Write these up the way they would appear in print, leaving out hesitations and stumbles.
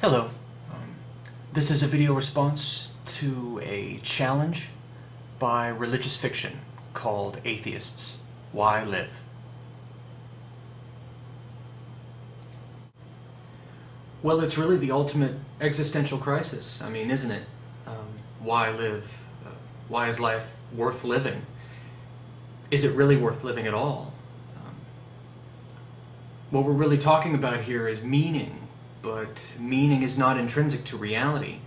Hello. This is a video response to a challenge by ReligiousFiction called Atheists, Why Live? Well, it's really the ultimate existential crisis, isn't it? Why live? Why is life worth living? Is it really worth living at all? What we're really talking about here is meaning. But meaning is not intrinsic to reality.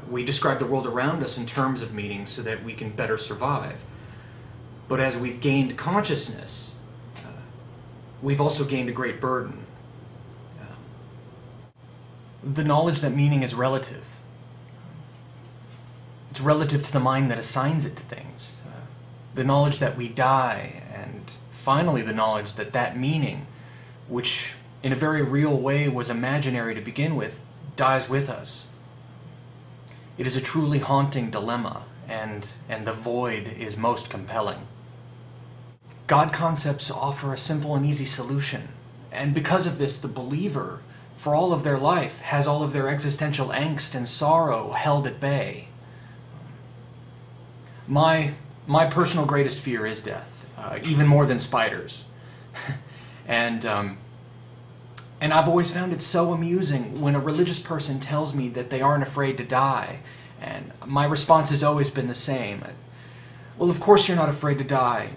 We describe the world around us in terms of meaning so that we can better survive. But as we've gained consciousness, we've also gained a great burden. The knowledge that meaning is relative. It's relative to the mind that assigns it to things. The knowledge that we die, and finally the knowledge that that meaning, which in a very real way was imaginary to begin with, dies with us. It is a truly haunting dilemma, and the void is most compelling. God concepts offer a simple and easy solution, and because of this, the believer, for all of their life, has all of their existential angst and sorrow held at bay. My personal greatest fear is death, even more than spiders. And I've always found it so amusing when a religious person tells me that they aren't afraid to die, and my response has always been the same. Well, of course you're not afraid to die.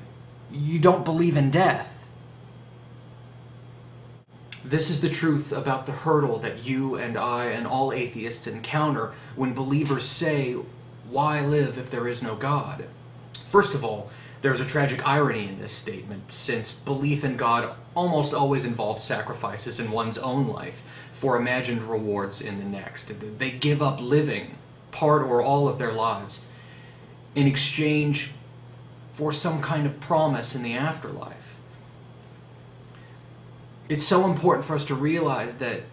You don't believe in death. This is the truth about the hurdle that you and I and all atheists encounter when believers say, "Why live if there is no God?" First of all, there's a tragic irony in this statement, since belief in God almost always involves sacrifices in one's own life for imagined rewards in the next. They give up living, part or all of their lives, in exchange for some kind of promise in the afterlife. It's so important for us to realize that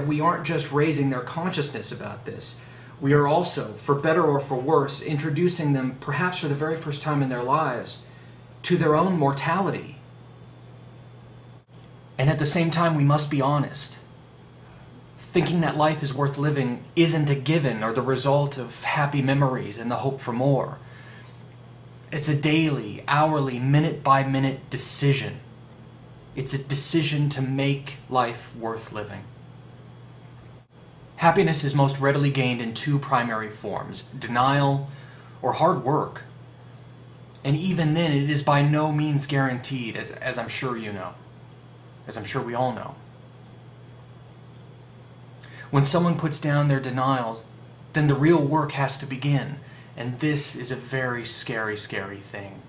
we aren't just raising their consciousness about this. We are also, for better or for worse, introducing them, perhaps for the very first time in their lives, to their own mortality. And at the same time, we must be honest. Thinking that life is worth living isn't a given or the result of happy memories and the hope for more. It's a daily, hourly, minute-by-minute decision. It's a decision to make life worth living. Happiness is most readily gained in two primary forms: denial or hard work. And even then, it is by no means guaranteed, as I'm sure you know, as I'm sure we all know. When someone puts down their denials, then the real work has to begin, and this is a very scary, scary thing.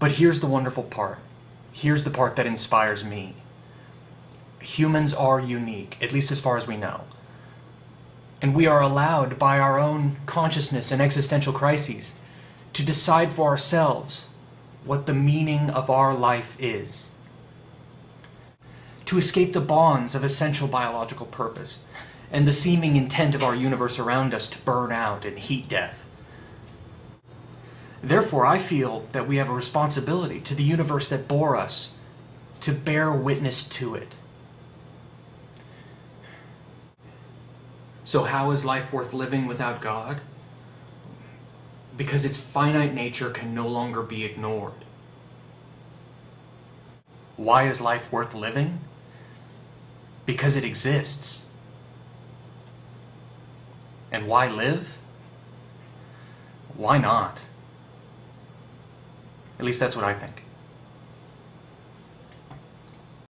But here's the wonderful part. Here's the part that inspires me. Humans are unique, at least as far as we know. And we are allowed, by our own consciousness and existential crises, to decide for ourselves what the meaning of our life is. To escape the bonds of essential biological purpose, and the seeming intent of our universe around us to burn out and heat death. Therefore, I feel that we have a responsibility to the universe that bore us to bear witness to it. So how is life worth living without God? Because its finite nature can no longer be ignored. Why is life worth living? Because it exists. And why live? Why not? At least that's what I think.